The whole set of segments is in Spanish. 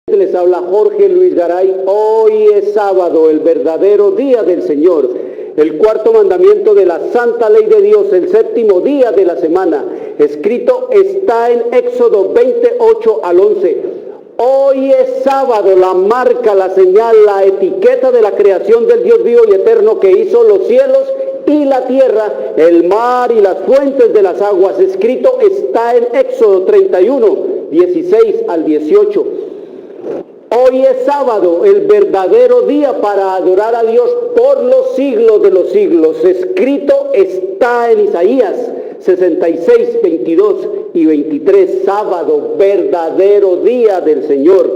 Les habla Jorge Luis Garay. Hoy es sábado, el verdadero día del Señor, el cuarto mandamiento de la santa ley de Dios, el séptimo día de la semana. Escrito está en Éxodo 28 al 11. Hoy es sábado, la marca, la señal, la etiqueta de la creación del Dios vivo y eterno que hizo los cielos y la tierra, el mar y las fuentes de las aguas. Escrito está en Éxodo 31, 16 al 18. Hoy es sábado, el verdadero día para adorar a Dios por los siglos de los siglos. Escrito está en Isaías 66, 22 y 23. Sábado, verdadero día del Señor.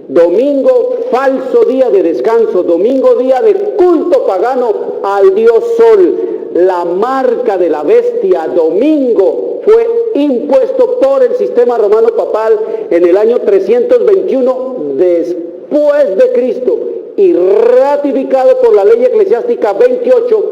Domingo, falso día de descanso. Domingo, día de culto pagano al Dios Sol. La marca de la bestia. Domingo fue impuesto por el sistema romano papal en el año 321 después de Cristo y ratificado por la ley eclesiástica 28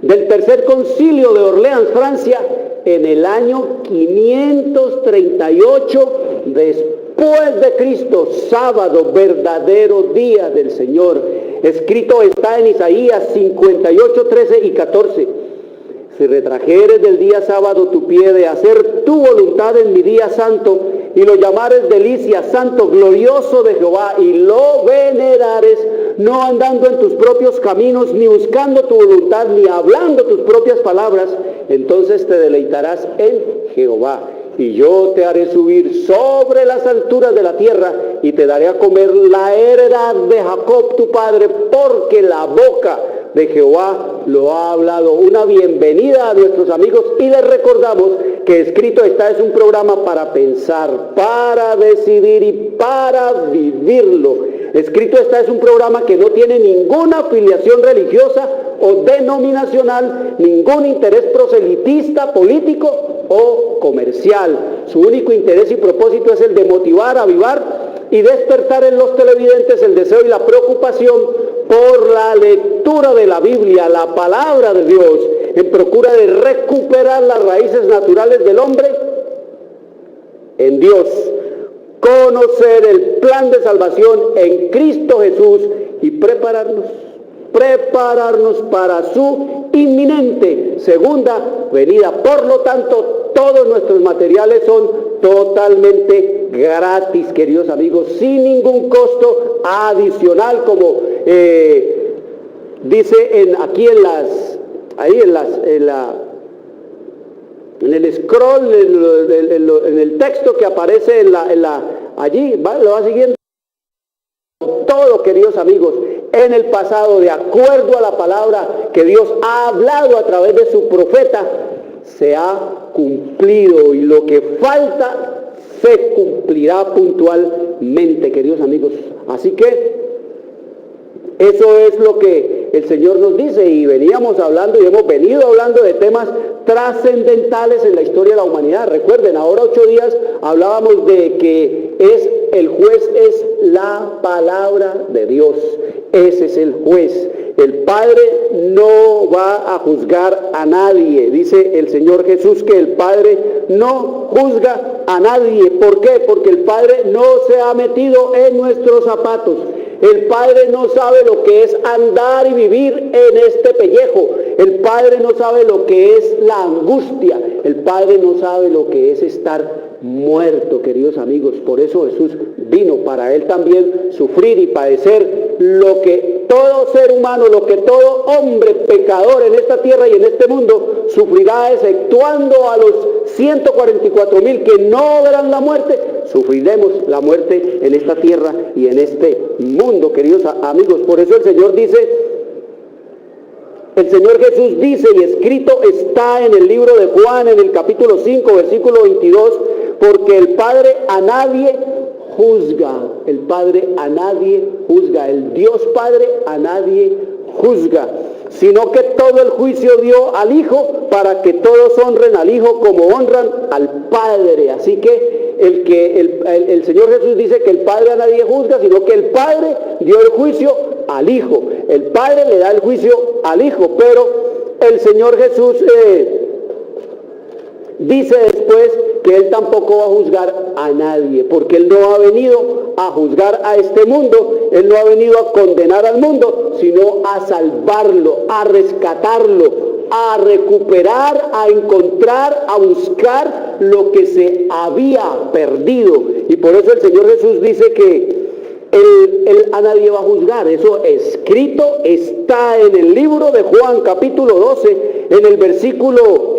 del tercer concilio de Orleans, Francia, en el año 538 después de Cristo. Sábado, verdadero día del Señor. Escrito está en Isaías 58, 13 y 14. Si retrajeres del día sábado tu pie de hacer tu voluntad en mi día santo, y lo llamares delicia, santo, glorioso de Jehová, y lo venerares, no andando en tus propios caminos, ni buscando tu voluntad, ni hablando tus propias palabras, entonces te deleitarás en Jehová. Y yo te haré subir sobre las alturas de la tierra, y te daré a comer la heredad de Jacob tu padre, porque la boca de Jehová lo ha hablado. Una bienvenida a nuestros amigos, y les recordamos que Escrito está es un programa para pensar, para decidir y para vivirlo. Escrito está es un programa que no tiene ninguna afiliación religiosa o denominacional, ningún interés proselitista, político o comercial. Su único interés y propósito es el de motivar, avivar y despertar en los televidentes el deseo y la preocupación por la lectura de la Biblia, la palabra de Dios, en procura de recuperar las raíces naturales del hombre en Dios, conocer el plan de salvación en Cristo Jesús y prepararnos para su inminente segunda venida. Por lo tanto, todos nuestros materiales son totalmente gratis, queridos amigos, sin ningún costo adicional, como dice en el scroll, en el texto que aparece allí, ¿vale? Lo va siguiendo. Todo, queridos amigos, en el pasado, de acuerdo a la palabra que Dios ha hablado a través de su profeta, se ha cumplido, y lo que falta se cumplirá puntualmente, queridos amigos. Así que eso es lo que el Señor nos dice, y veníamos hablando y hemos venido hablando de temas trascendentales en la historia de la humanidad. Recuerden, ahora 8 días hablábamos de que el juez es la palabra de Dios. Ese es el juez. El Padre no va a juzgar a nadie. Dice el Señor Jesús que el Padre no juzga a nadie. ¿Por qué? Porque el Padre no se ha metido en nuestros zapatos. El Padre no sabe lo que es andar y vivir en este pellejo. El Padre no sabe lo que es la angustia. El Padre no sabe lo que es estar muerto, queridos amigos. Por eso Jesús vino, para Él también sufrir y padecer lo que todo ser humano, lo que todo hombre pecador en esta tierra y en este mundo sufrirá, exceptuando a los 144,000 que no verán la muerte. Sufriremos la muerte en esta tierra y en este mundo, queridos amigos. Por eso el Señor Jesús dice, y escrito está en el libro de Juan, en el capítulo 5, versículo 22, porque el Padre a nadie juzga. El Padre a nadie juzga. El Dios Padre a nadie juzga, sino que todo el juicio dio al Hijo, para que todos honren al Hijo como honran al Padre. Así que el Señor Jesús dice que el Padre a nadie juzga, sino que el Padre dio el juicio al Hijo. El Padre le da el juicio al Hijo, pero el Señor Jesús dice después que Él tampoco va a juzgar a nadie, porque Él no ha venido a juzgar a este mundo, Él no ha venido a condenar al mundo, sino a salvarlo, a rescatarlo, a recuperar, a encontrar, a buscar lo que se había perdido. Y por eso el Señor Jesús dice que Él a nadie va a juzgar. Eso escrito está en el libro de Juan capítulo 12, en el versículo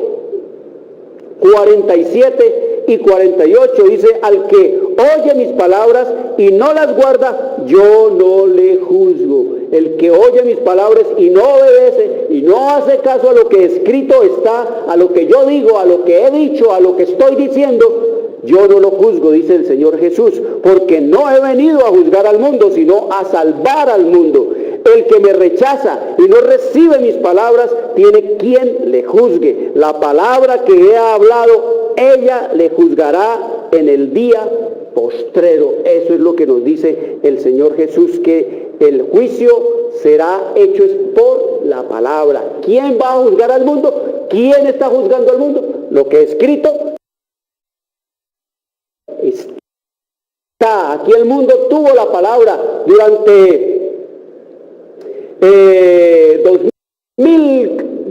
47 y 48, dice: al que oye mis palabras y no las guarda, yo no le juzgo. El que oye mis palabras y no obedece y no hace caso a lo que escrito está, a lo que yo digo, a lo que he dicho, a lo que estoy diciendo, yo no lo juzgo, dice el Señor Jesús, porque no he venido a juzgar al mundo, sino a salvar al mundo. El que me rechaza y no recibe mis palabras, tiene quien le juzgue. La palabra que he hablado, ella le juzgará en el día postrero. Eso es lo que nos dice el Señor Jesús, que el juicio será hecho por la palabra. ¿Quién va a juzgar al mundo? ¿Quién está juzgando al mundo? Lo que es escrito está. Aquí el mundo tuvo la palabra durante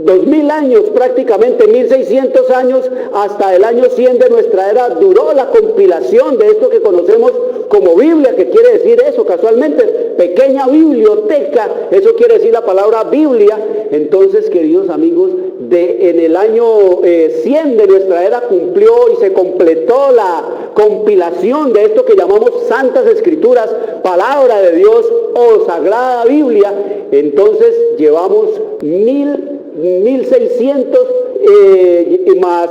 2000 años, prácticamente 1600 años, hasta el año 100 de nuestra era duró la compilación de esto que conocemos como Biblia, que quiere decir eso casualmente, pequeña biblioteca, eso quiere decir la palabra Biblia. Entonces, queridos amigos, en el año 100 de nuestra era cumplió y se completó la compilación de esto que llamamos Santas Escrituras, palabra de Dios o Sagrada Biblia. Entonces llevamos 1600 más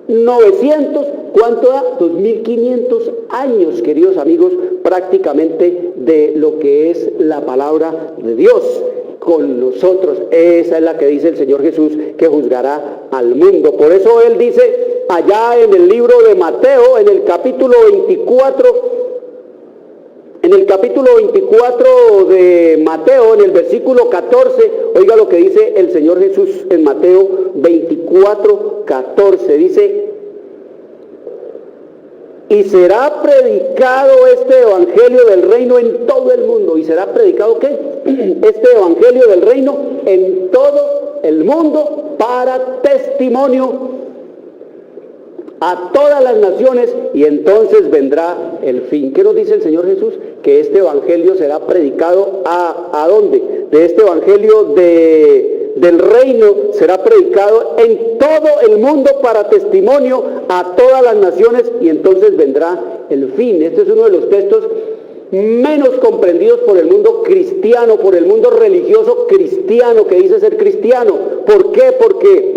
1900, ¿cuánto da? 2500 años, queridos amigos, prácticamente de lo que es la palabra de Dios con nosotros. Esa es la que dice el Señor Jesús, que juzgará al mundo. Por eso Él dice allá en el libro de Mateo, en el capítulo 24, de Mateo, en el versículo 14, oiga lo que dice el Señor Jesús en Mateo 24, 14, dice: y será predicado este evangelio del reino en todo el mundo. ¿Y será predicado qué? Este evangelio del reino en todo el mundo para testimonio a todas las naciones, y entonces vendrá el fin. ¿Qué nos dice el Señor Jesús? Que este evangelio será predicado ¿a dónde? De este evangelio del reino será predicado en todo el mundo para testimonio a todas las naciones, y entonces vendrá el fin. Este es uno de los textos menos comprendidos por el mundo cristiano, por el mundo religioso cristiano que dice ser cristiano. ¿Por qué? Porque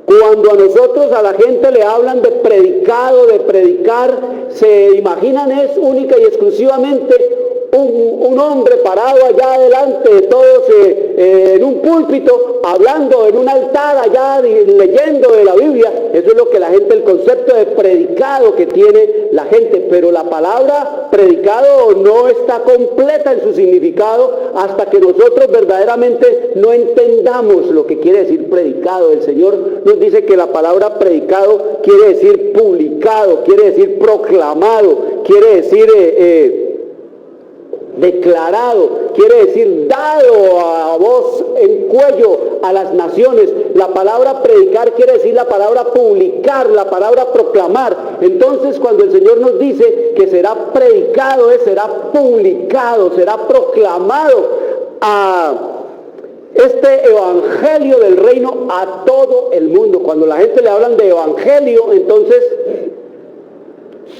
cuando a nosotros, a la gente le hablan de predicado, de predicar, se imaginan es única y exclusivamente un hombre parado allá adelante de todos en un púlpito, hablando en un altar allá, leyendo de la Biblia. Eso es lo que la gente, el concepto de predicado que tiene la gente. Pero la palabra predicado no está completa en su significado hasta que nosotros verdaderamente no entendamos lo que quiere decir predicado. El Señor nos dice que la palabra predicado quiere decir publicado, quiere decir proclamado, quiere decir declarado, quiere decir dado a voz en cuello a las naciones. La palabra predicar quiere decir la palabra publicar, la palabra proclamar. Entonces, cuando el Señor nos dice que será predicado, será publicado, será proclamado a este evangelio del reino a todo el mundo. Cuando la gente le hablan de evangelio, entonces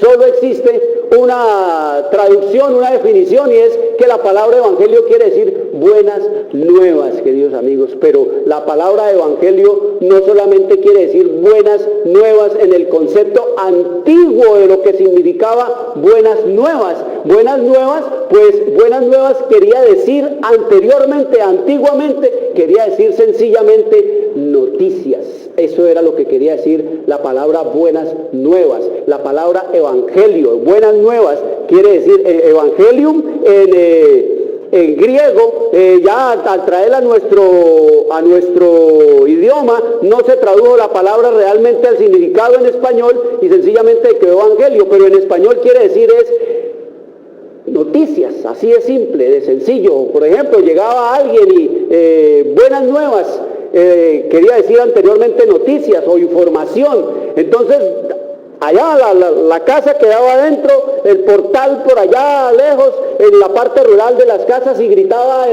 solo existe una traducción, una definición, y es que la palabra evangelio quiere decir buenas nuevas, queridos amigos. Pero la palabra evangelio no solamente quiere decir buenas nuevas en el concepto antiguo de lo que significaba buenas nuevas. Buenas nuevas, pues buenas nuevas quería decir anteriormente, antiguamente, quería decir sencillamente noticias. Eso era lo que quería decir la palabra buenas nuevas. La palabra evangelio, buenas nuevas, quiere decir evangelium en griego, ya al traerla a nuestro idioma, no se tradujo la palabra realmente al significado en español y sencillamente quedó evangelio, pero en español quiere decir es noticias, así de simple, de sencillo. Por ejemplo, llegaba alguien y buenas nuevas, quería decir anteriormente noticias o información. Entonces, allá la casa quedaba adentro, el portal por allá lejos, en la parte rural de las casas, y gritaba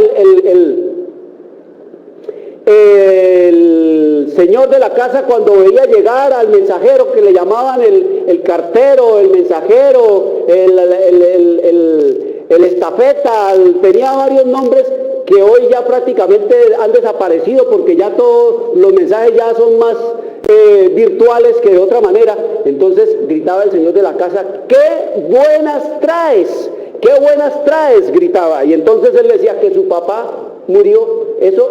el señor de la casa cuando veía llegar al mensajero, que le llamaban el cartero, el mensajero, el estafeta, tenía varios nombres que hoy ya prácticamente han desaparecido porque ya todos los mensajes ya son más virtuales que de otra manera. Entonces gritaba el señor de la casa: ¡qué buenas traes! ¡Qué buenas traes!, gritaba. Y entonces él decía que su papá murió. Eso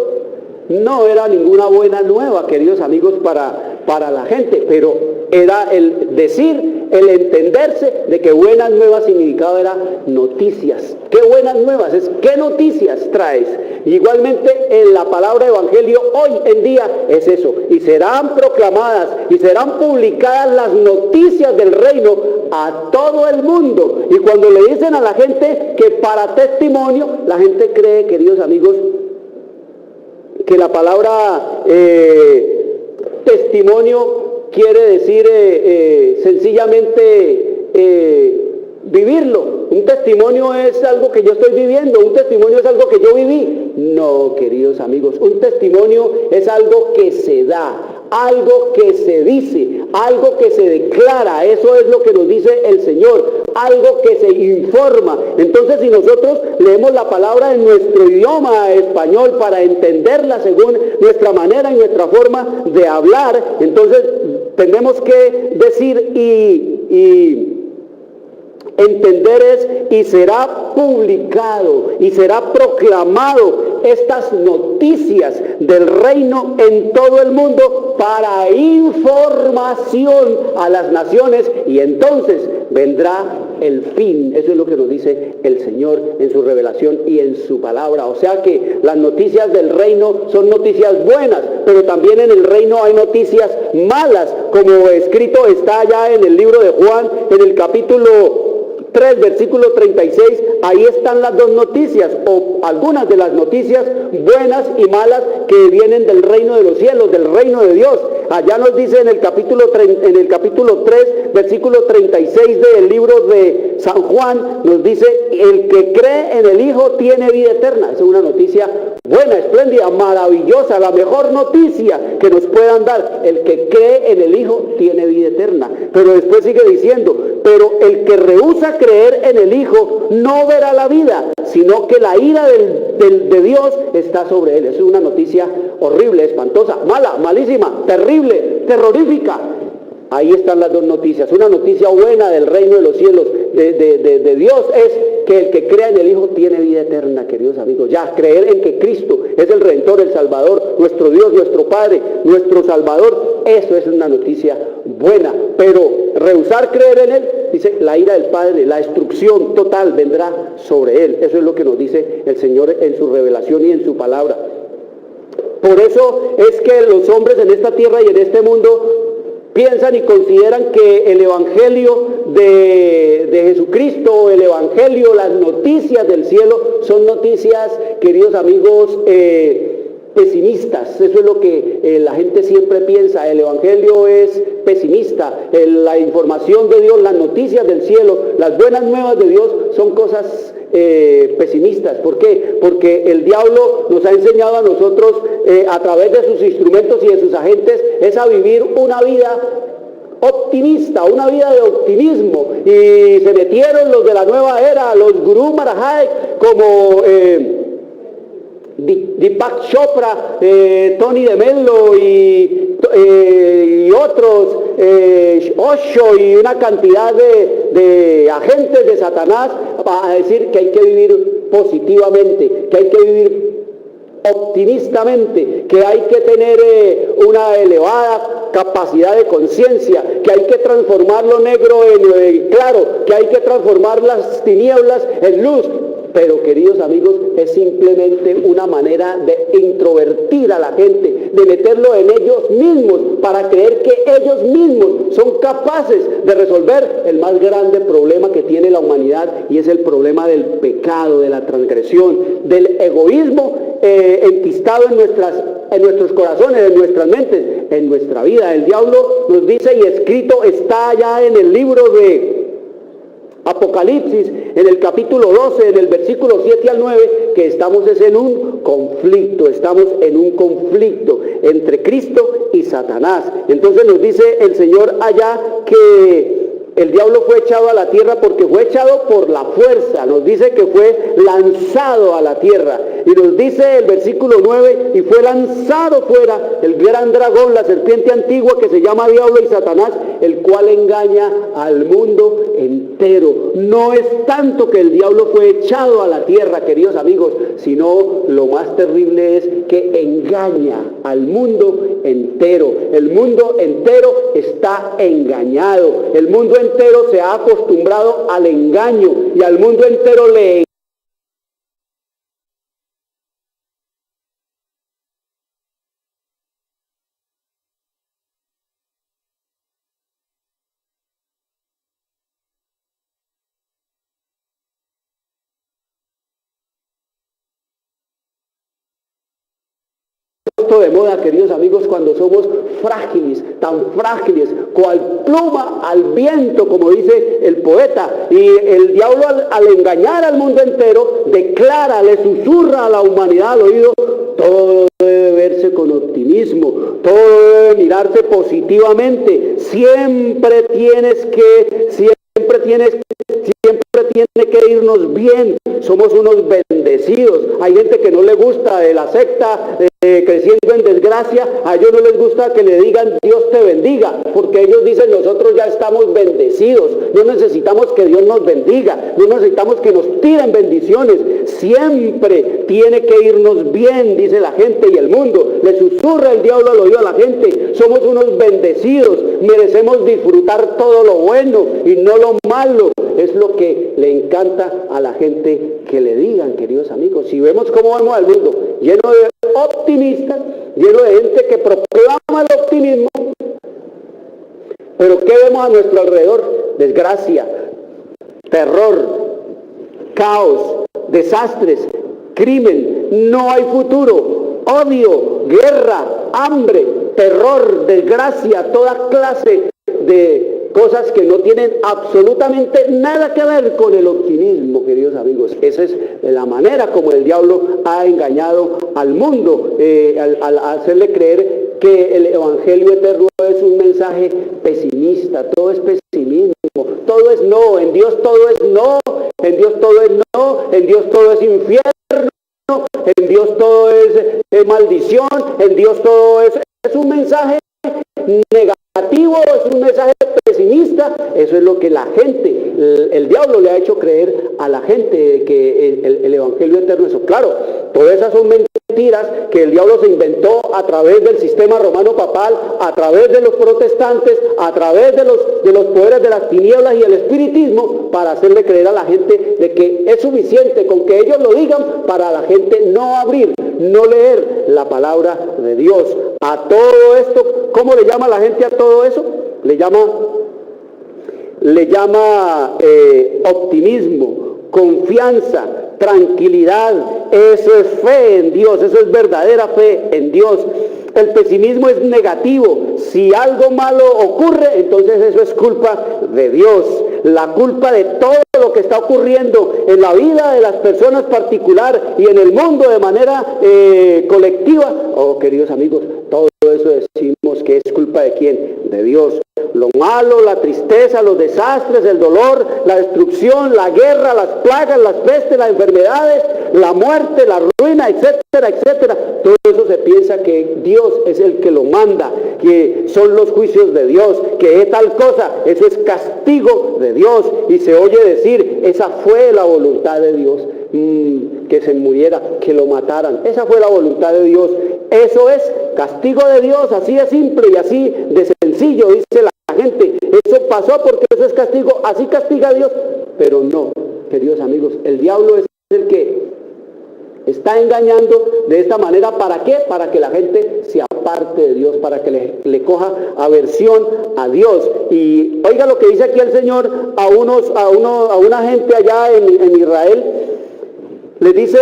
no era ninguna buena nueva, queridos amigos, para la gente, pero era el decir, el entenderse de que buenas nuevas significaba era noticias. ¿Qué buenas nuevas? Es ¿qué noticias traes? Igualmente en la palabra evangelio hoy en día es eso, y serán proclamadas y serán publicadas las noticias del reino a todo el mundo. Y cuando le dicen a la gente que para testimonio, la gente cree, queridos amigos, que la palabra testimonio quiere decir sencillamente vivirlo. Un testimonio es algo que yo estoy viviendo, un testimonio es algo que yo viví. No, queridos amigos, un testimonio es algo que se da, algo que se dice, algo que se declara. Eso es lo que nos dice el Señor, algo que se informa. Entonces, si nosotros leemos la palabra en nuestro idioma español para entenderla según nuestra manera y nuestra forma de hablar, entonces tenemos que decir y entender es: y será publicado y será proclamado estas noticias del reino en todo el mundo para información a las naciones, y entonces vendrá el fin. Eso es lo que nos dice el Señor en su revelación y en su palabra. O sea que las noticias del reino son noticias buenas, pero también en el reino hay noticias malas, como escrito está ya en el libro de Juan, en el capítulo 3, versículo 36, ahí están las dos noticias, o algunas de las noticias buenas y malas que vienen del reino de los cielos, del reino de Dios. Allá nos dice en el capítulo 3, versículo 36 del libro de San Juan, nos dice: el que cree en el Hijo tiene vida eterna. Es una noticia buena, espléndida, maravillosa, la mejor noticia que nos puedan dar. El que cree en el Hijo tiene vida eterna. Pero después sigue diciendo: pero el que rehúsa creer en el Hijo no verá la vida, sino que la ira de Dios está sobre él. Es una noticia horrible, espantosa, mala, malísima, terrible, terrorífica. Ahí están las dos noticias. Una noticia buena del reino de los cielos, de Dios, es que el que crea en el Hijo tiene vida eterna, queridos amigos. Ya, creer en que Cristo es el Redentor, el Salvador, nuestro Dios, nuestro Padre, nuestro Salvador, eso es una noticia buena. Pero rehusar creer en Él, dice, la ira del Padre, la destrucción total vendrá sobre Él. Eso es lo que nos dice el Señor en su revelación y en su palabra. Por eso es que los hombres en esta tierra y en este mundo piensan y consideran que el Evangelio de Jesucristo, el Evangelio, las noticias del cielo, son noticias, queridos amigos, pesimistas. Eso es lo que la gente siempre piensa. El Evangelio es pesimista. La información de Dios, las noticias del cielo, las buenas nuevas de Dios son cosas pesimistas. ¿Por qué? Porque el diablo nos ha enseñado a nosotros a través de sus instrumentos y de sus agentes es a vivir una vida optimista, una vida de optimismo. Y se metieron los de la nueva era, los gurú Maharaj, como Deepak Chopra, Tony de Mello y otros, Osho y una cantidad de agentes de Satanás, a decir que hay que vivir positivamente, que hay que vivir optimistamente, que hay que tener una elevada capacidad de conciencia, que hay que transformar lo negro en claro, que hay que transformar las tinieblas en luz. Pero, queridos amigos, es simplemente una manera de introvertir a la gente, de meterlo en ellos mismos, para creer que ellos mismos son capaces de resolver el más grande problema que tiene la humanidad, y es el problema del pecado, de la transgresión, del egoísmo enquistado en nuestros corazones, en nuestras mentes, en nuestra vida. El diablo nos dice, y escrito está allá en el libro de Apocalipsis, en el capítulo 12, en el versículo 7 al 9, que estamos en un conflicto entre Cristo y Satanás. Entonces nos dice el Señor allá que el diablo fue echado a la tierra porque fue echado por la fuerza. Nos dice que fue lanzado a la tierra. Y nos dice el versículo 9, y fue lanzado fuera el gran dragón, la serpiente antigua que se llama Diablo y Satanás, el cual engaña al mundo entero. No es tanto que el diablo fue echado a la tierra, queridos amigos, sino lo más terrible es que engaña al mundo entero. El mundo entero está engañado. El mundo entero se ha acostumbrado al engaño, y al mundo entero le de moda, queridos amigos, cuando somos frágiles, tan frágiles, cual pluma al viento, como dice el poeta. Y el diablo al engañar al mundo entero, declara, le susurra a la humanidad al oído: todo debe verse con optimismo, todo debe mirarse positivamente, siempre tiene que irnos bien, somos unos bendecidos. Hay gente que no le gusta de la secta creciendo en desgracia, a ellos no les gusta que le digan Dios te bendiga, porque ellos dicen nosotros ya estamos bendecidos, no necesitamos que Dios nos bendiga, no necesitamos que nos tiren bendiciones, siempre tiene que irnos bien, dice la gente, y el mundo le susurra el diablo al oído a la gente: somos unos bendecidos, merecemos disfrutar todo lo bueno y no lo malo. Es lo que le encanta a la gente que le digan, queridos amigos. Si vemos cómo vemos al mundo, lleno de optimistas, lleno de gente que proclama el optimismo, pero ¿qué vemos a nuestro alrededor? Desgracia, terror, caos, desastres, crimen, no hay futuro, odio, guerra, hambre, terror, desgracia, toda clase de cosas que no tienen absolutamente nada que ver con el optimismo, queridos amigos. Esa es la manera como el diablo ha engañado al mundo, al hacerle creer que el evangelio eterno es un mensaje pesimista. Todo es pesimismo, todo es no, en Dios todo es no, en Dios todo es no, en Dios todo es infierno, en Dios todo es maldición, en Dios todo es un mensaje negativo, es un mensaje pesimista. Eso es lo que la gente, el diablo le ha hecho creer a la gente, que el evangelio eterno es eso. Claro, todas esas son mentiras que el diablo se inventó a través del sistema romano papal, a través de los protestantes, a través de los poderes de las tinieblas y el espiritismo, para hacerle creer a la gente de que es suficiente con que ellos lo digan para la gente no abrir, no leer la palabra de Dios. A todo esto, ¿cómo le llama la gente a todo eso? Le llama optimismo, confianza, tranquilidad. Eso es fe en Dios, eso es verdadera fe en Dios. El pesimismo es negativo. Si algo malo ocurre, entonces eso es culpa de Dios. La culpa de todo lo que está ocurriendo en la vida de las personas particular y en el mundo de manera colectiva. Oh, queridos amigos, todo eso decimos que es culpa de ¿quién? De Dios. Lo malo, la tristeza, los desastres, el dolor, la destrucción, la guerra, las plagas, las pestes, las enfermedades, la muerte, la ruina, etcétera, etcétera. Todo eso se piensa que Dios es el que lo manda, que son los juicios de Dios, que es tal cosa, eso es castigo de Dios. Y se oye decir, esa fue la voluntad de Dios, que se muriera, que lo mataran. Esa fue la voluntad de Dios. Eso es castigo de Dios, así de simple y así de sencillo, dice la gente. Eso pasó porque eso es castigo, así castiga a Dios. Pero no, queridos amigos, el diablo es el que está engañando de esta manera. ¿Para qué? Para que la gente se aparte de Dios, para que le coja aversión a Dios. Y oiga lo que dice aquí el Señor a una gente allá en Israel. Les dice,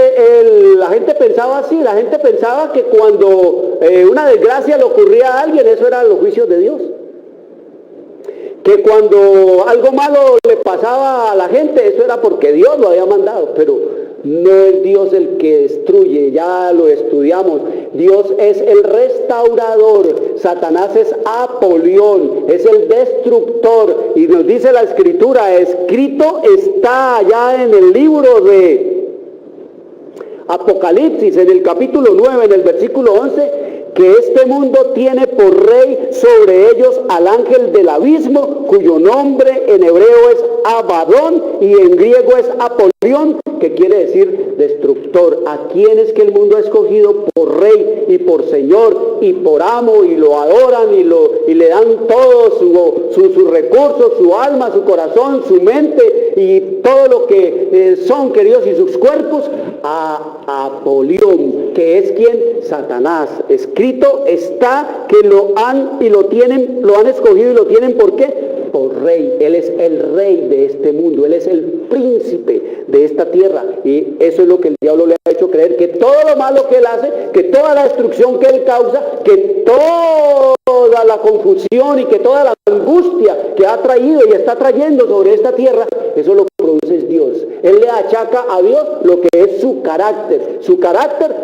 la gente pensaba así, la gente pensaba que cuando una desgracia le ocurría a alguien, eso eran los juicios de Dios. Que cuando algo malo le pasaba a la gente, eso era porque Dios lo había mandado. Pero no es Dios el que destruye, ya lo estudiamos. Dios es el restaurador, Satanás es Apolión, es el destructor. Y nos dice la Escritura, escrito está allá en el libro de Apocalipsis, en el capítulo 9, en el versículo 11, que este mundo tiene por rey sobre ellos al ángel del abismo, cuyo nombre en hebreo es Abadón y en griego es Apolión, que quiere decir destructor. ¿A quién es que el mundo ha escogido por rey y por señor y por amo, y lo adoran y le dan todos sus recursos, su alma, su corazón, su mente y todo lo que son, queridos, y sus cuerpos? A Apolión, que es quien, Satanás. Escrito está que lo han escogido y lo tienen. ¿Por qué? Por rey. Él es el rey de este mundo, él es el príncipe de esta tierra, y eso es lo que el diablo le ha hecho creer, que todo lo malo que él hace, que toda la destrucción que él causa, que toda la confusión y que toda la angustia que ha traído y está trayendo sobre esta tierra, eso lo produce es Dios. Él le achaca a Dios lo que es su carácter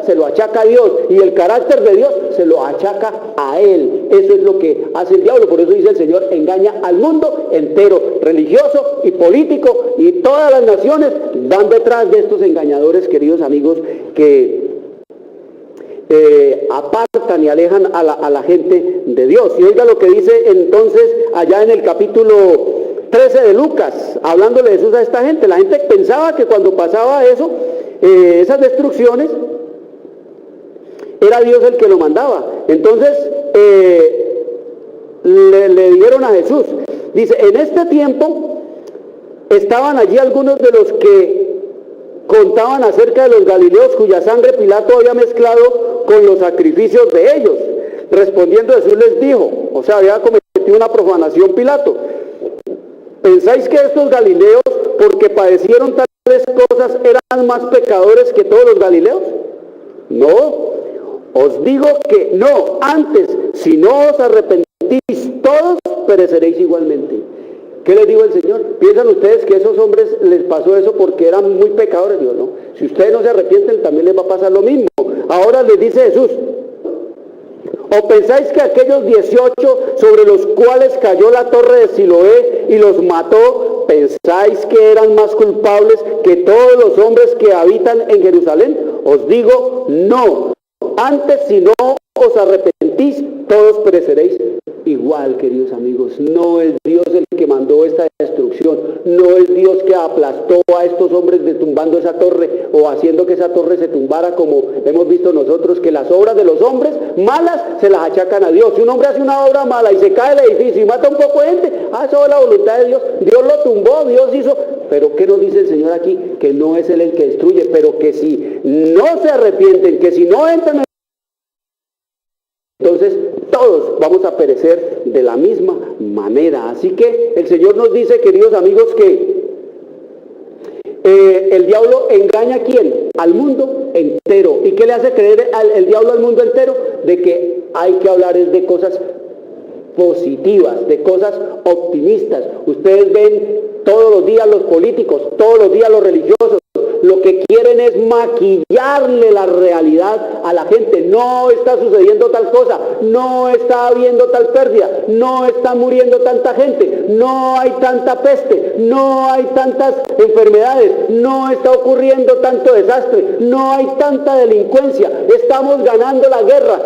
se lo achaca a Dios, y el carácter de Dios se lo achaca a él. Eso es lo que hace el diablo. Por eso dice el Señor, engaña al mundo entero, religioso y político, y todas las naciones van detrás de estos engañadores, queridos amigos, que apartan y alejan a la gente de Dios. Y oiga lo que dice entonces allá en el capítulo 13 de Lucas, hablándole de Jesús a esta gente. La gente pensaba que cuando pasaba eso, esas destrucciones, era Dios el que lo mandaba. Entonces le dieron a Jesús. Dice, en este tiempo estaban allí algunos de los que contaban acerca de los galileos, cuya sangre Pilato había mezclado con los sacrificios de ellos. Respondiendo Jesús les dijo, o sea, había cometido una profanación Pilato: ¿pensáis que estos galileos, porque padecieron tales cosas, eran más pecadores que todos los galileos? No, os digo que no. Antes, si no os arrepentís, todos pereceréis igualmente. ¿Qué les dijo el Señor? ¿Piensan ustedes que a esos hombres les pasó eso porque eran muy pecadores? Dios, no. Si ustedes no se arrepienten, también les va a pasar lo mismo. Ahora les dice Jesús, ¿o pensáis que aquellos 18 sobre los cuales cayó la torre de Siloé y los mató, pensáis que eran más culpables que todos los hombres que habitan en Jerusalén? Os digo, no. Antes, si no os arrepentís, todos pereceréis igual, queridos amigos. No es Dios el que mandó esta destrucción, no es Dios que aplastó a estos hombres tumbando esa torre o haciendo que esa torre se tumbara, como hemos visto nosotros, que las obras de los hombres malas se las achacan a Dios. Si un hombre hace una obra mala y se cae el edificio y mata un poco de gente, eso es la voluntad de Dios, Dios lo tumbó, Dios hizo. Pero ¿qué nos dice el Señor aquí? Que no es Él el que destruye, pero que si no se arrepienten, que si no entran, entonces todos vamos a perecer de la misma manera. Así que el Señor nos dice, queridos amigos, que el diablo engaña ¿a quién? Al mundo entero. ¿Y qué le hace creer el diablo al mundo entero? De que hay que hablar de cosas positivas, de cosas optimistas. Ustedes ven todos los días los políticos, todos los días los religiosos, lo que quieren es maquillarle la realidad a la gente. No está sucediendo tal cosa, no está habiendo tal pérdida, no está muriendo tanta gente, no hay tanta peste, no hay tantas enfermedades, no está ocurriendo tanto desastre, no hay tanta delincuencia, estamos ganando la guerra.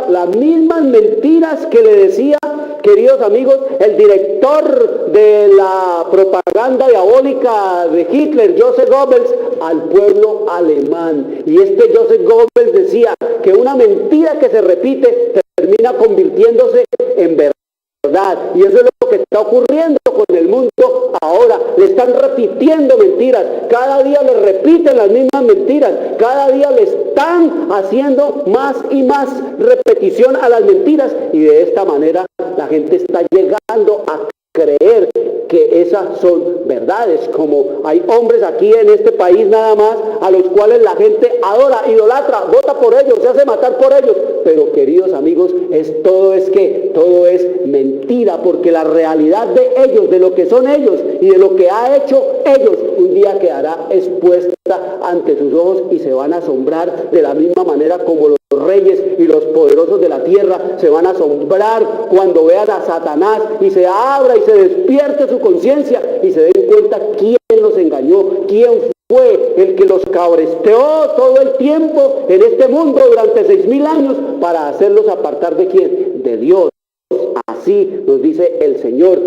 Las mismas mentiras que le decía, queridos amigos, el director de la propaganda diabólica de Hitler, Joseph Goebbels, al pueblo alemán. Y este Joseph Goebbels decía que una mentira que se repite termina convirtiéndose en verdad. verdad. Y eso es lo que está ocurriendo con el mundo ahora. Le están repitiendo mentiras. Cada día le repiten las mismas mentiras. Cada día le están haciendo más y más repetición a las mentiras. Y de esta manera la gente está llegando a creer que esas son verdades, como hay hombres aquí en este país nada más, a los cuales la gente adora, idolatra, vota por ellos, se hace matar por ellos, pero queridos amigos, todo es mentira, porque la realidad de ellos, de lo que son ellos y de lo que ha hecho ellos, un día quedará expuesta ante sus ojos y se van a asombrar de la misma manera como los reyes y los poderosos de la tierra se van a asombrar cuando vean a Satanás y se abra y se despierte su conciencia y se den cuenta quién los engañó, quién fue el que los cabresteó todo el tiempo en este mundo durante 6,000 años para hacerlos apartar de quién, de Dios. Así nos dice el Señor.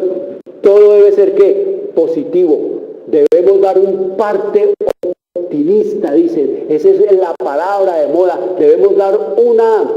Todo debe ser ¿qué? Positivo. Debemos dar un parte optimista, dicen. Esa es la palabra de moda. Debemos dar una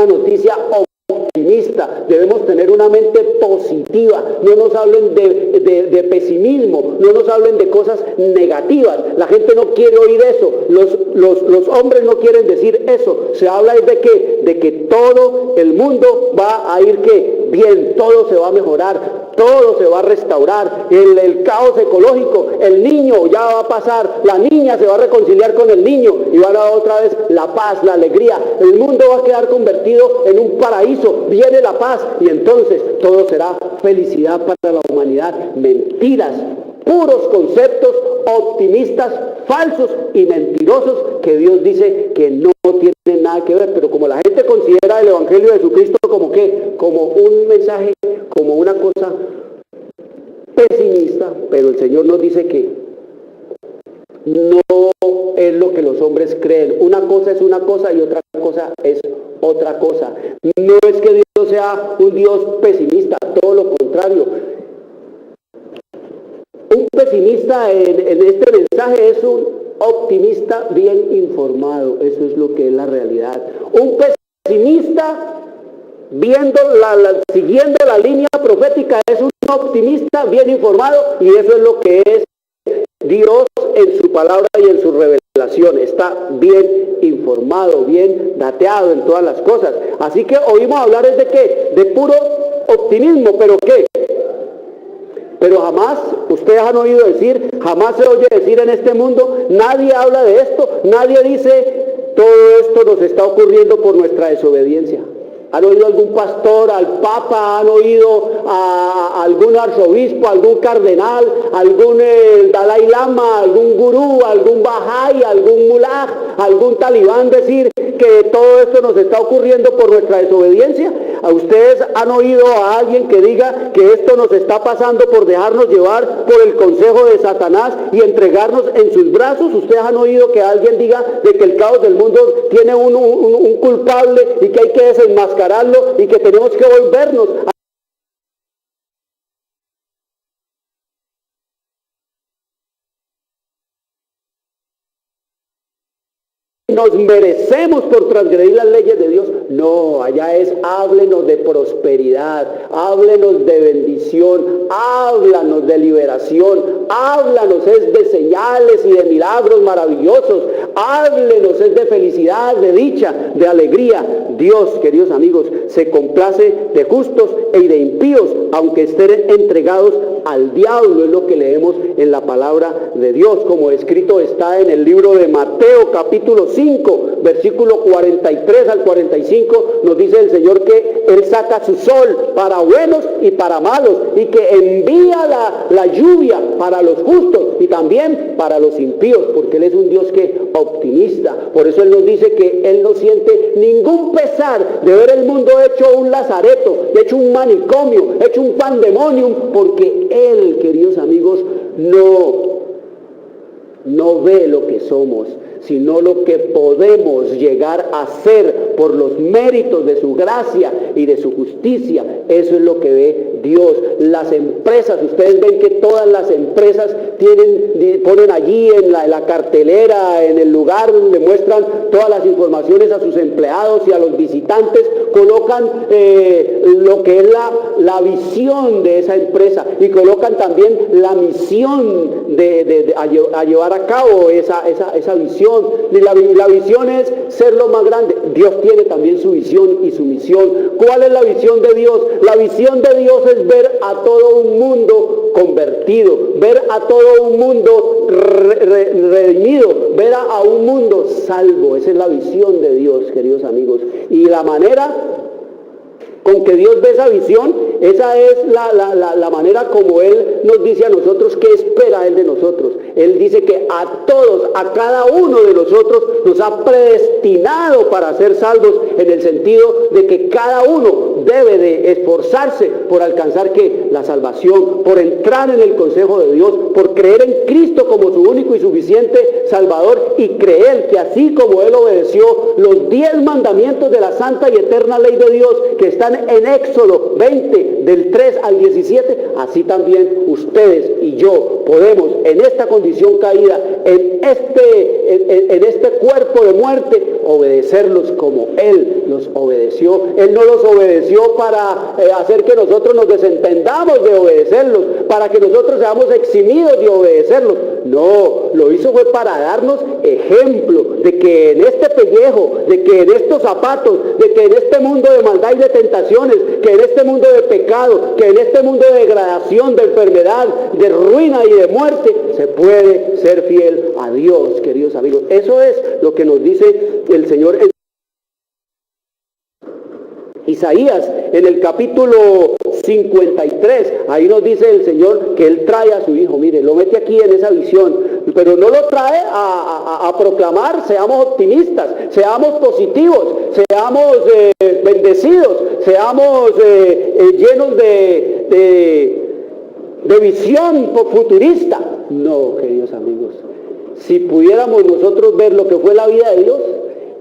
noticia optimista. Debemos tener una mente positiva. No nos hablen de pesimismo. No nos hablen de cosas negativas. La gente no quiere oír eso. Los hombres no quieren decir eso. Se habla de ¿qué? De que todo el mundo va a ir ¿qué? Bien. Todo se va a mejorar. Todo se va a restaurar, el caos ecológico, el niño ya va a pasar, la niña se va a reconciliar con el niño y va a dar otra vez la paz, la alegría, el mundo va a quedar convertido en un paraíso, viene la paz y entonces todo será felicidad para la humanidad. Mentiras, puros conceptos optimistas, falsos y mentirosos que Dios dice que no tienen nada que ver, pero como la gente considera el Evangelio de Jesucristo como ¿qué? Como un mensaje, como una cosa pesimista, pero el Señor nos dice que no es lo que los hombres creen. Una cosa es una cosa y otra cosa es otra cosa. No es que Dios sea un Dios pesimista, todo lo contrario. Un pesimista en este mensaje es un optimista bien informado. Eso es lo que es la realidad. Un pesimista siguiendo la línea profética es un optimista bien informado, y eso es lo que es Dios en su palabra y en su revelación. Está bien informado, bien dateado en todas las cosas. Así que oímos hablar es de ¿qué? De puro optimismo, pero ¿qué? Pero jamás, ustedes han oído decir, jamás se oye decir en este mundo, nadie habla de esto, nadie dice, todo esto nos está ocurriendo por nuestra desobediencia. ¿Han oído algún pastor, al papa, han oído a algún arzobispo, algún cardenal, algún Dalai Lama, algún gurú, algún Bahá'í, algún mulá, algún talibán decir que todo esto nos está ocurriendo por nuestra desobediencia? ¿A ustedes han oído a alguien que diga que esto nos está pasando por dejarnos llevar por el consejo de Satanás y entregarnos en sus brazos? ¿Ustedes han oído que alguien diga de que el caos del mundo tiene un culpable y que hay que desenmascararlo y que tenemos que volvernos a nos merecemos por transgredir las leyes de Dios? No, allá es háblenos de prosperidad, háblenos de bendición, háblanos de liberación, háblanos es de señales y de milagros maravillosos, háblenos es de felicidad, de dicha, de alegría. Dios, queridos amigos, se complace de justos y de impíos, aunque estén entregados al diablo, es lo que leemos en la palabra de Dios, como escrito está en el libro de Mateo capítulo 5, versículo 43 al 45, nos dice el Señor que Él saca su sol para buenos y para malos, y que envía la lluvia para los justos y también para los impíos, porque Él es un Dios que optimista. Por eso Él nos dice que Él no siente ningún pesar de ver el mundo hecho un lazareto, hecho un manicomio, hecho un pandemonium, porque Él, queridos amigos, no no ve lo que somos, sino lo que podemos llegar a ser por los méritos de su gracia y de su justicia. Eso es lo que ve Dios. Las empresas, ustedes ven que todas las empresas ponen allí en la cartelera, en el lugar donde muestran todas las informaciones a sus empleados y a los visitantes, colocan lo que es la visión de esa empresa y colocan también la misión a llevar a cabo esa visión. Y la visión es ser lo más grande. Dios tiene también su visión y su misión. ¿Cuál es la visión de Dios? La visión de Dios es ver a todo un mundo convertido, ver a todo un mundo redimido, ver a un mundo salvo. Esa es la visión de Dios, queridos amigos. Y la manera con que Dios ve esa visión, esa es la manera como Él nos dice a nosotros qué espera Él de nosotros. Él dice que a todos, a cada uno de nosotros nos ha predestinado para ser salvos, en el sentido de que cada uno debe de esforzarse por alcanzar ¿qué? La salvación, por entrar en el consejo de Dios, por creer en Cristo como su único y suficiente Salvador, y creer que así como Él obedeció los 10 mandamientos de la santa y eterna ley de Dios que están en Éxodo 20, del 3 al 17, así también ustedes y yo podemos en esta condición caída, en este cuerpo de muerte, obedecerlos como Él los obedeció. Él no los obedeció para hacer que nosotros nos desentendamos de obedecerlos, para que nosotros seamos eximidos de obedecerlos. No, lo hizo fue para darnos ejemplo de que en este pellejo, de que en estos zapatos, de que en este mundo de maldad y de tentaciones, que en este mundo de pecado, que en este mundo de degradación, de enfermedad, de ruina y de muerte, se puede ser fiel a Dios, queridos amigos. Eso es lo que nos dice el Señor en Isaías, en el capítulo 53, ahí nos dice el Señor que Él trae a su Hijo, mire, lo mete aquí en esa visión, pero no lo trae a proclamar, seamos optimistas, seamos positivos, seamos bendecidos, seamos llenos de visión futurista. No, queridos amigos, si pudiéramos nosotros ver lo que fue la vida de Dios,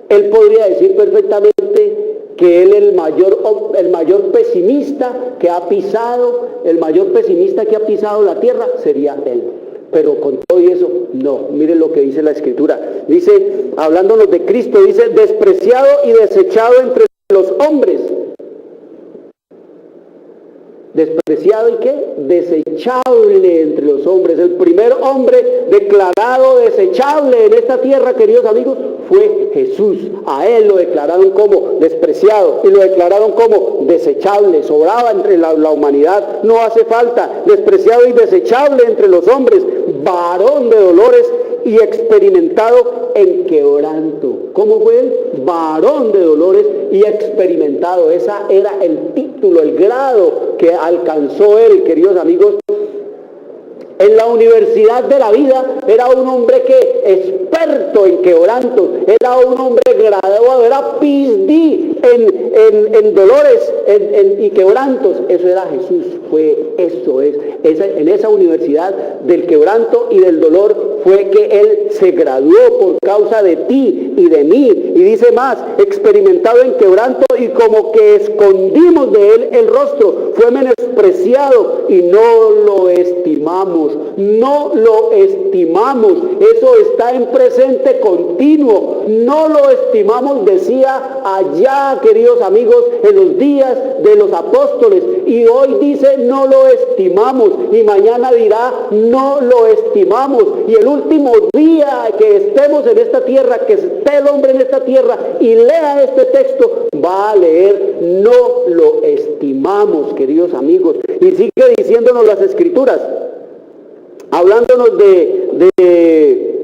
Él podría decir perfectamente que Él el mayor pesimista que ha pisado, la tierra sería Él. Pero con todo eso, no. Miren lo que dice la Escritura. Dice, hablándonos de Cristo, dice, despreciado y desechado entre los hombres. Despreciado y qué? Desechable entre los hombres. El primer hombre declarado desechable en esta tierra, queridos amigos, fue Jesús. A Él lo declararon como despreciado y lo declararon como desechable. Sobraba entre la humanidad, no hace falta. Despreciado y desechable entre los hombres, varón de dolores y experimentado en quebranto. ¿Cómo fue él? Varón de dolores y experimentado. Esa era el título, el grado que alcanzó él, queridos amigos. En la universidad de la vida era un hombre que experto en quebrantos, era un hombre graduado, era PhD en dolores y quebrantos. Eso era Jesús, en esa universidad del quebranto y del dolor fue que Él se graduó por causa de ti y de mí. Y dice más, experimentado en quebranto y como que escondimos de Él el rostro, fue menospreciado y no lo estimamos. No lo estimamos. Eso está en presente continuo. No lo estimamos, decía allá, queridos amigos, en los días de los apóstoles. Y hoy dice no lo estimamos. Y mañana dirá no lo estimamos. Y el último día que estemos en esta tierra, que esté el hombre en esta tierra y lea este texto, va a leer no lo estimamos, queridos amigos. Y sigue diciéndonos las Escrituras, hablándonos de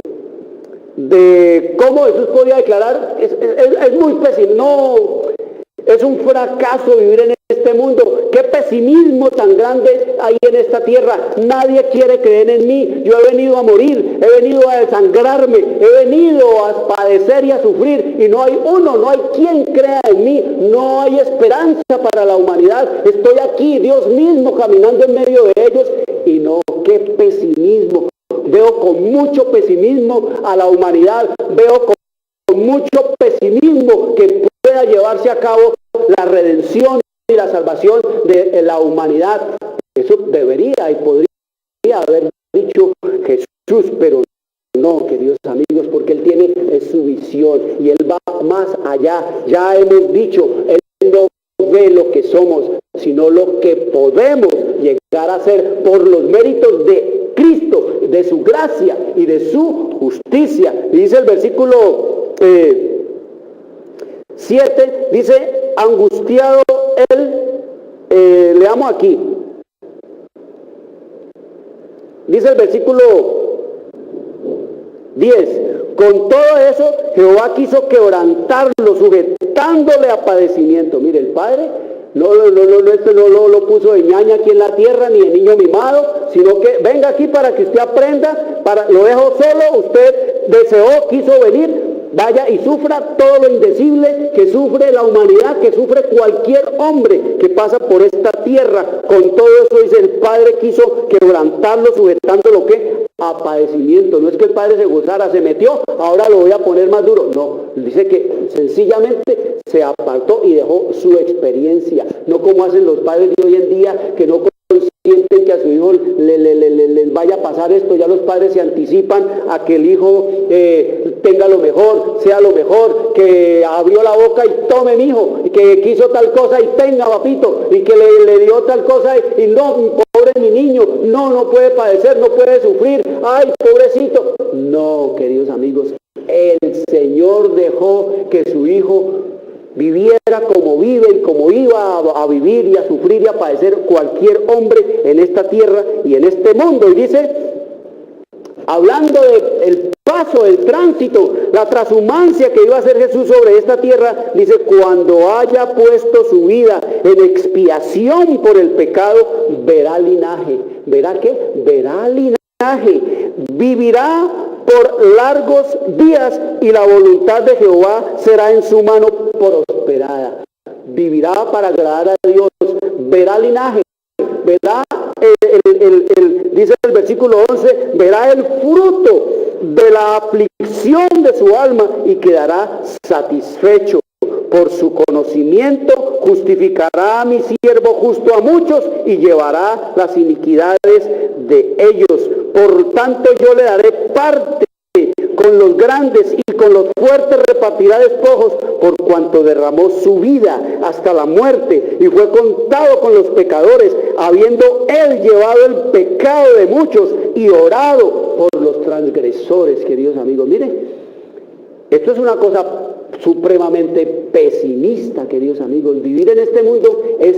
cómo Jesús podía declarar, es muy pesimista, no, es un fracaso vivir en este mundo. Qué pesimismo tan grande hay en esta tierra. Nadie quiere creer en mí. Yo he venido a morir, he venido a desangrarme, he venido a padecer y a sufrir, y no hay quien crea en mí. No hay esperanza para la humanidad. Estoy aquí, Dios mismo caminando en medio de ellos, y no, qué pesimismo. veo con mucho pesimismo a la humanidad, veo con mucho pesimismo que pueda llevarse a cabo la redención y la salvación de la humanidad. Eso debería y podría haber dicho Jesús, pero no, queridos amigos, porque Él tiene su visión y Él va más allá. Ya hemos dicho, Él no ve lo que somos, sino lo que podemos llegar a ser por los méritos de Cristo, de su gracia y de su justicia. Y dice el versículo 7, dice, angustiado Él, leamos aquí, dice el versículo 10, con todo eso Jehová quiso quebrantarlo, sujetándole a padecimiento. Mire, el Padre no lo puso de ñaña aquí en la tierra, ni de niño mimado, sino que venga aquí para que usted aprenda, lo dejo solo, usted deseó, quiso venir, vaya y sufra todo lo indecible que sufre la humanidad, que sufre cualquier hombre que pasa por esta tierra. Con todo eso, dice, el Padre quiso quebrantarlo, sujetándolo ¿qué? A padecimiento. No es que el Padre se gozara, se metió, ahora lo voy a poner más duro. No, dice que sencillamente se apartó y dejó su experiencia. No como hacen los padres de hoy en día, que no sienten que a su hijo les vaya a pasar esto. Ya los padres se anticipan a que el hijo tenga lo mejor, sea lo mejor, que abrió la boca y tome mi hijo, y que quiso tal cosa y tenga papito, y que le dio tal cosa y no, pobre mi niño, no puede padecer, no puede sufrir, ay, pobrecito. No, queridos amigos, el Señor dejó que su hijo viviera como vive y como iba a vivir y a sufrir y a padecer cualquier hombre en esta tierra y en este mundo. Y dice, hablando del paso, el tránsito, la transhumancia que iba a hacer Jesús sobre esta tierra, dice, cuando haya puesto su vida en expiación por el pecado, verá linaje. ¿Verá qué? Verá linaje. Vivirá por largos días y la voluntad de Jehová será en su mano prosperada. Vivirá para agradar a Dios, verá linaje, verá, dice el versículo 11, verá el fruto de la aflicción de su alma y quedará satisfecho. Por su conocimiento justificará a mi siervo justo a muchos y llevará las iniquidades de ellos. Por tanto yo le daré parte con los grandes y con los fuertes repartirá despojos, por cuanto derramó su vida hasta la muerte y fue contado con los pecadores, habiendo él llevado el pecado de muchos y orado por los transgresores. Queridos amigos, miren, esto es una cosa supremamente pesimista, queridos amigos. Vivir en este mundo es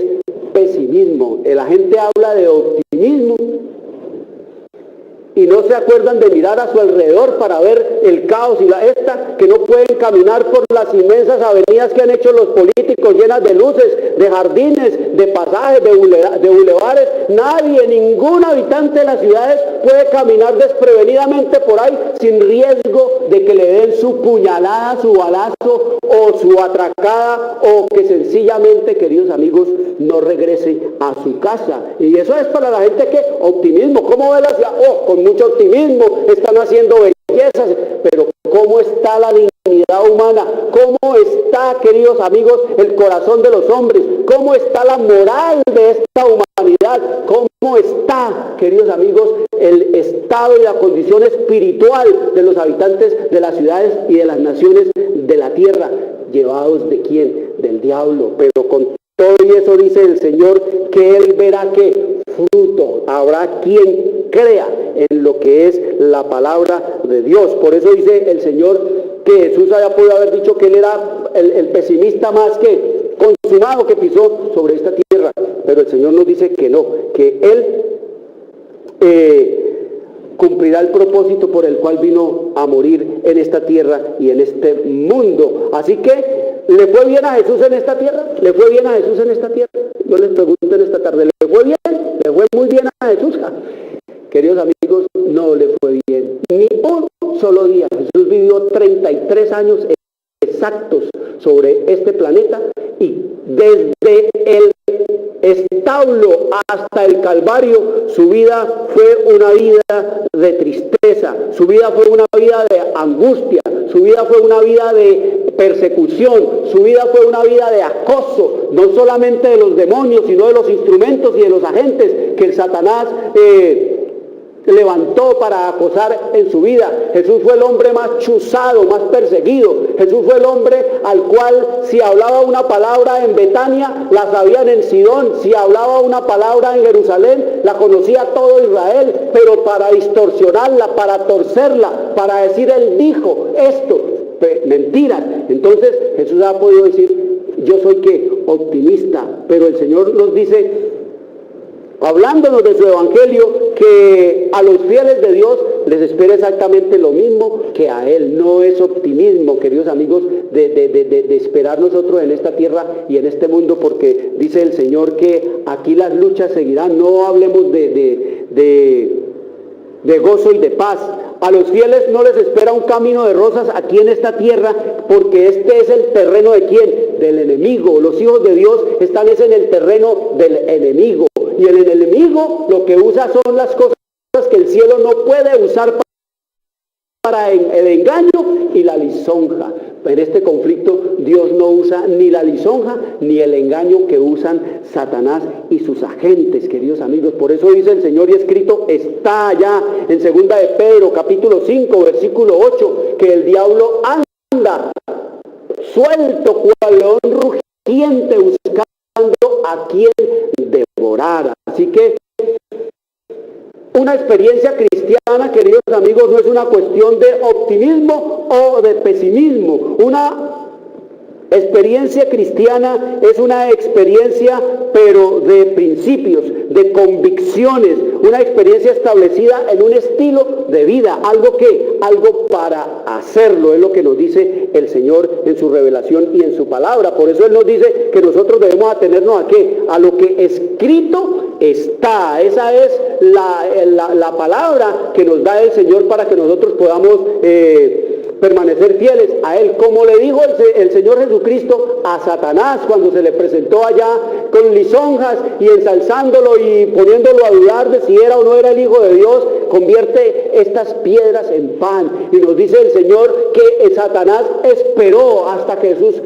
pesimismo. La gente habla de optimismo y no se acuerdan de mirar a su alrededor para ver el caos y que no pueden caminar por las inmensas avenidas que han hecho los políticos, llenas de luces, de jardines, de pasajes, de bulevares. Nadie, ningún habitante de las ciudades puede caminar desprevenidamente por ahí sin riesgo de que le den su puñalada, su balazo o su atracada, o que sencillamente, queridos amigos, no regrese a su casa. Y eso es para la gente que optimismo. ¿Cómo ve la ciudad? Con mucho optimismo, están haciendo bellezas, pero ¿cómo está la dignidad humana? ¿Cómo está, queridos amigos, el corazón de los hombres? ¿Cómo está la moral de esta humanidad? ¿Cómo está, queridos amigos, el estado y la condición espiritual de los habitantes de las ciudades y de las naciones de la tierra? ¿Llevados de quién? Del diablo. Pero con todo eso dice el Señor que Él verá que fruto. Habrá quien crea en lo que es la palabra de Dios. Por eso dice el Señor que Jesús haya podido haber dicho que Él era el pesimista más que consumado que pisó sobre esta tierra. Pero el Señor nos dice que no, que Él cumplirá el propósito por el cual vino a morir en esta tierra y en este mundo. Así que, ¿le fue bien a Jesús en esta tierra? ¿Le fue bien a Jesús en esta tierra? Yo les pregunto en esta tarde, ¿le fue bien? ¿Le fue muy bien a Jesús? Queridos amigos, no le fue bien. Ni un solo día. Jesús vivió 33 años exactos sobre este planeta y desde el establo hasta el Calvario, su vida fue una vida de tristeza, su vida fue una vida de angustia, su vida fue una vida de persecución, su vida fue una vida de acoso, no solamente de los demonios, sino de los instrumentos y de los agentes que el Satanás levantó para acosar en su vida. Jesús fue el hombre más chuzado, más perseguido. Jesús fue el hombre al cual si hablaba una palabra en Betania, la sabían en Sidón. Si hablaba una palabra en Jerusalén, la conocía todo Israel. Pero para distorsionarla, para torcerla, para decir él dijo esto, mentiras. Entonces Jesús ha podido decir, yo soy optimista, pero el Señor nos dice, hablándonos de su evangelio, que a los fieles de Dios les espera exactamente lo mismo que a Él. No es optimismo, queridos amigos, de esperar nosotros en esta tierra y en este mundo, porque dice el Señor que aquí las luchas seguirán. No hablemos de gozo y de paz. A los fieles no les espera un camino de rosas aquí en esta tierra, porque este es el terreno de ¿quién? Del enemigo. Los hijos de Dios están en el terreno del enemigo. Y el enemigo lo que usa son las cosas que el cielo no puede usar para el engaño y la lisonja. En este conflicto Dios no usa ni la lisonja ni el engaño que usan Satanás y sus agentes, queridos amigos. Por eso dice el Señor, y escrito está allá en 2 de Pedro capítulo 5 versículo 8, que el diablo anda suelto cual león rugiente buscando a quien devorar. Así que una experiencia cristiana, queridos amigos, no es una cuestión de optimismo o de pesimismo. Una experiencia cristiana es una experiencia, pero de principios, de convicciones, una experiencia establecida en un estilo de vida, algo para hacerlo, es lo que nos dice el Señor en su revelación y en su palabra. Por eso Él nos dice que nosotros debemos atenernos a ¿qué? A lo que escrito está. Esa es la palabra que nos da el Señor para que nosotros podamos permanecer fieles a Él, como le dijo el Señor Jesucristo a Satanás cuando se le presentó allá con lisonjas y ensalzándolo y poniéndolo a dudar de si era o no era el Hijo de Dios. Convierte estas piedras en pan. Y nos dice el Señor que Satanás esperó hasta que Jesús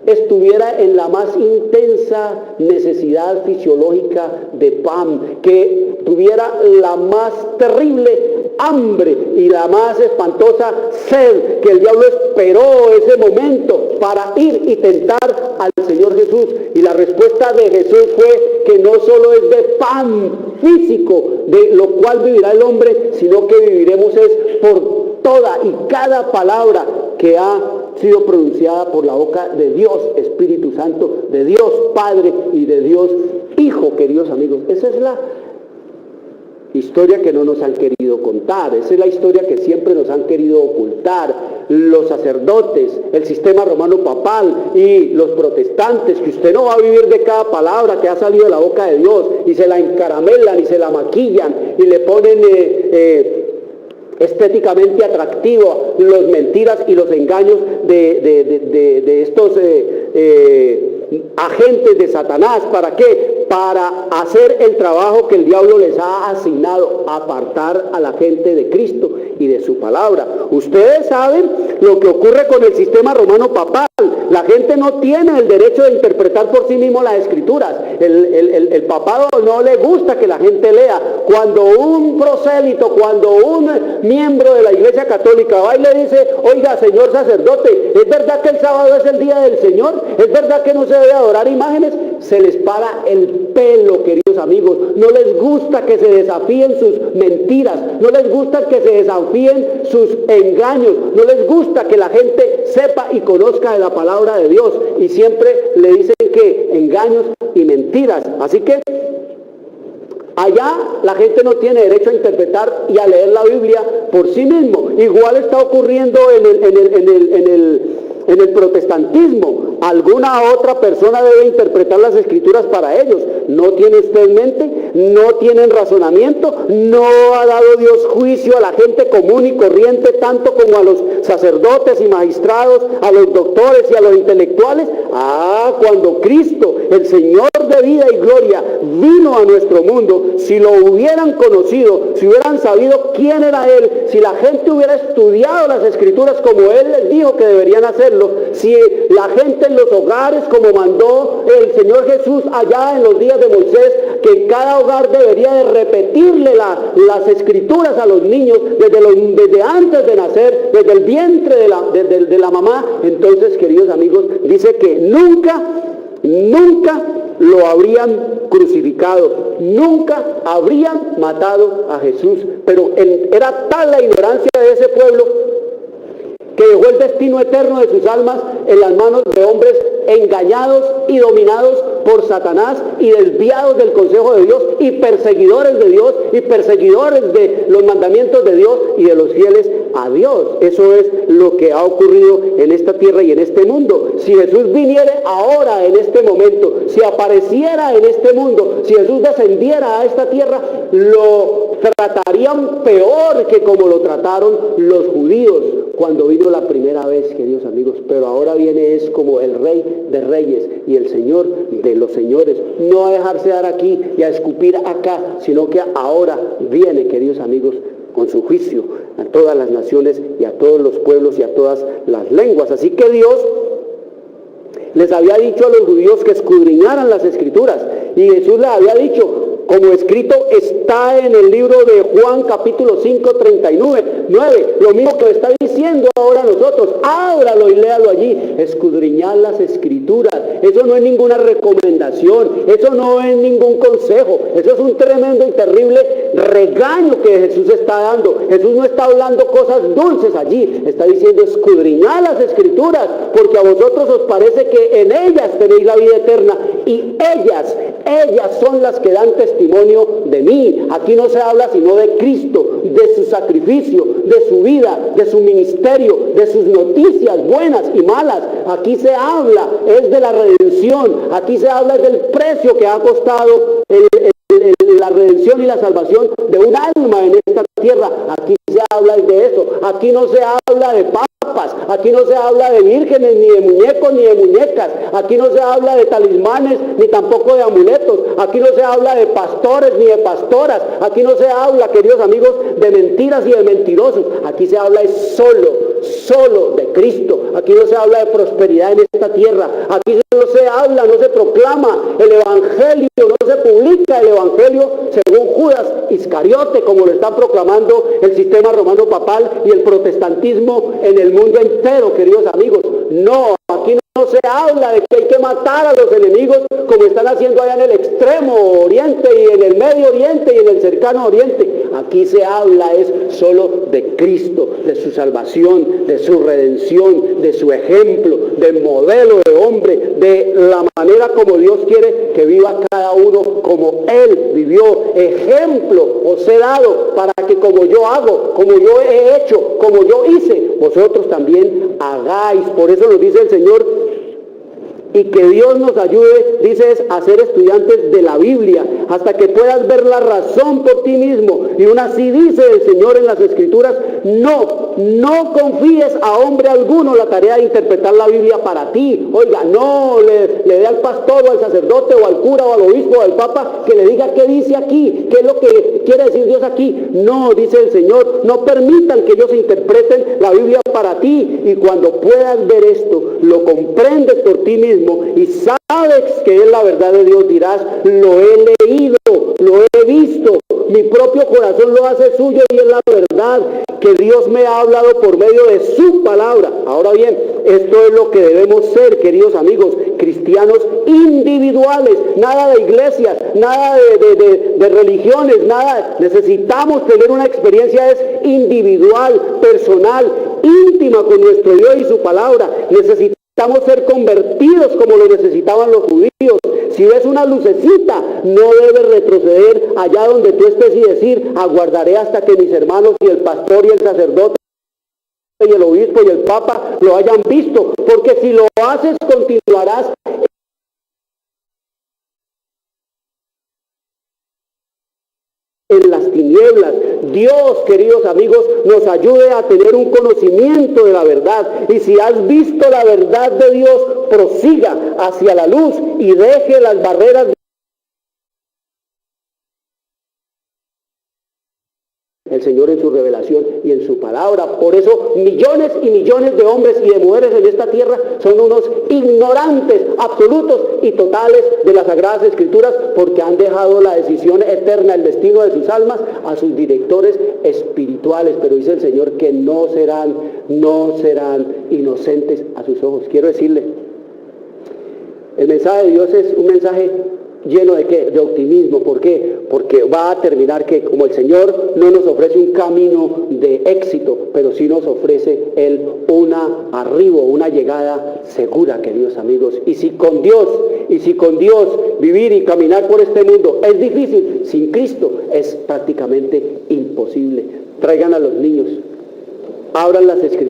estuviera en la más intensa necesidad fisiológica de pan, que tuviera la más terrible hambre y la más espantosa sed, que el diablo esperó ese momento para ir y tentar al Señor Jesús. Y la respuesta de Jesús fue que no solo es de pan físico de lo cual vivirá el hombre, sino que viviremos es por toda y cada palabra que ha sido pronunciada por la boca de Dios Espíritu Santo, de Dios Padre y de Dios Hijo, queridos amigos. Esa es la historia que no nos han querido contar, esa es la historia que siempre nos han querido ocultar los sacerdotes, el sistema romano papal y los protestantes, que usted no va a vivir de cada palabra que ha salido de la boca de Dios, y se la encaramelan y se la maquillan y le ponen estéticamente atractivo los mentiras y los engaños de estos agentes de Satanás. ¿Para qué? Para hacer el trabajo que el diablo les ha asignado, apartar a la gente de Cristo y de su palabra. Ustedes saben lo que ocurre con el sistema romano papal. La gente no tiene el derecho de interpretar por sí mismo las escrituras. El papado no le gusta que la gente lea. Cuando un prosélito, cuando un miembro de la Iglesia Católica va y le dice, oiga, señor sacerdote, ¿es verdad que el sábado es el día del Señor? ¿Es verdad que no se debe adorar imágenes? Se les para el pelo, queridos amigos. No les gusta que se desafíen sus mentiras, no les gusta que se desafíen sus engaños, no les gusta que la gente sepa y conozca de la palabra de Dios, y siempre le dicen que engaños y mentiras. Así que allá la gente no tiene derecho a interpretar y a leer la Biblia por sí mismo. Igual está ocurriendo en el protestantismo. alguna otra persona debe interpretar las Escrituras para ellos. ¿No tiene usted mente? ¿No tienen razonamiento? ¿No ha dado Dios juicio a la gente común y corriente tanto como a los sacerdotes y magistrados, a los doctores y a los intelectuales? Cuando Cristo, el Señor de vida y gloria, vino a nuestro mundo, si lo hubieran conocido, si hubieran sabido quién era Él, si la gente hubiera estudiado las Escrituras como Él les dijo que deberían hacerlo, si la gente en los hogares, como mandó el Señor Jesús allá en los días de Moisés, que en cada hogar debería de repetirle las Escrituras a los niños desde antes de nacer, desde el vientre de la mamá, entonces, queridos amigos, dice que nunca lo habrían crucificado, nunca habrían matado a Jesús. Pero era tal la ignorancia de ese pueblo que dejó el destino eterno de sus almas en las manos de hombres engañados y dominados por Satanás y desviados del consejo de Dios y perseguidores de Dios y perseguidores de los mandamientos de Dios y de los fieles a Dios. Eso es lo que ha ocurrido en esta tierra y en este mundo. Si Jesús viniera ahora en este momento, si apareciera en este mundo, si Jesús descendiera a esta tierra, lo tratarían peor que como lo trataron los judíos cuando vino la primera vez, queridos amigos. Pero ahora viene es como el Rey de Reyes y el Señor de los señores, no a dejarse dar aquí y a escupir acá, sino que ahora viene, queridos amigos, con su juicio a todas las naciones y a todos los pueblos y a todas las lenguas. Así que Dios les había dicho a los judíos que escudriñaran las Escrituras, y Jesús les había dicho, como escrito está en el libro de Juan capítulo 5, 39, lo mismo que está diciendo ahora a nosotros. Ábralo y léalo allí. Escudriñar las Escrituras. Eso no es ninguna recomendación, eso no es ningún consejo, eso es un tremendo y terrible regaño que Jesús está dando. Jesús no está hablando cosas dulces allí, está diciendo escudriñar las Escrituras, porque a vosotros os parece que en ellas tenéis la vida eterna, y ellas son las que dan testimonio de mí. Aquí no se habla sino de Cristo, de su sacrificio, de su vida, de su ministerio, de sus noticias buenas y malas. Aquí se habla es de la redención, aquí se habla es del precio que ha costado la redención y la salvación de un alma en esta tierra. Aquí se habla de eso. Aquí no se habla de papas, aquí no se habla de vírgenes, ni de muñecos, ni de muñecas. Aquí no se habla de talismanes, ni tampoco de amuletos. Aquí no se habla de pastores, ni de pastoras. Aquí no se habla, queridos amigos, de mentiras y de mentirosos. Aquí se habla es solo de Cristo. Aquí no se habla de prosperidad en esta tierra. Aquí no se habla, no se proclama el Evangelio, no se publica el Evangelio según Judas Iscariote, como lo está proclamando el sistema romano papal y el protestantismo en el mundo entero, queridos amigos. No, aquí no se habla de que hay que matar a los enemigos como están haciendo allá en el extremo oriente y en el medio oriente y en el cercano oriente. Aquí se habla es solo de Cristo, de su salvación, de su redención, de su ejemplo, del modelo de hombre, de la manera como Dios quiere que viva cada uno, como Él vivió. Ejemplo os he dado para que como yo hago, como yo he hecho, como yo hice, vosotros también hagáis. Por eso nos dice el Señor, y que Dios nos ayude, dice, es a ser estudiantes de la Biblia, hasta que puedas ver la razón por ti mismo. Y aún así dice el Señor en las Escrituras, no confíes a hombre alguno la tarea de interpretar la Biblia para ti. Oiga, no le dé al pastor o al sacerdote o al cura o al obispo o al papa que le diga qué dice aquí, qué es lo que quiere decir Dios aquí. No, dice el Señor, no permitan que ellos interpreten la Biblia para ti. Y cuando puedas ver esto, lo comprendes por ti mismo y sabes que es la verdad de Dios, dirás, lo he leído, lo he visto, mi propio corazón lo hace suyo y es la verdad que Dios me ha hablado por medio de su palabra. Ahora bien, esto es lo que debemos ser, queridos amigos, cristianos individuales, nada de iglesias, nada de religiones, nada. Necesitamos tener una experiencia individual, personal, íntima con nuestro Dios y su palabra. Necesitamos ser convertidos como lo necesitaban los judíos. Si ves una lucecita, no debes retroceder allá donde tú estés y decir, aguardaré hasta que mis hermanos y el pastor y el sacerdote y el obispo y el papa lo hayan visto, porque si lo haces continuarás en las tinieblas. Dios, queridos amigos, nos ayude a tener un conocimiento de la verdad. Y si has visto la verdad de Dios, prosiga hacia la luz y deje las barreras el Señor en su revelación y en su palabra. Por eso millones y millones de hombres y de mujeres en esta tierra son unos ignorantes absolutos y totales de las Sagradas Escrituras, porque han dejado la decisión eterna, el destino de sus almas, a sus directores espirituales. Pero dice el Señor que no serán inocentes a sus ojos. Quiero decirle, el mensaje de Dios es un mensaje lleno de ¿qué? De optimismo. ¿Por qué? Porque va a terminar que como el Señor no nos ofrece un camino de éxito, pero sí nos ofrece Él una llegada segura, queridos amigos. Y si con Dios vivir y caminar por este mundo es difícil, sin Cristo es prácticamente imposible. Traigan a los niños, abran las Escrituras.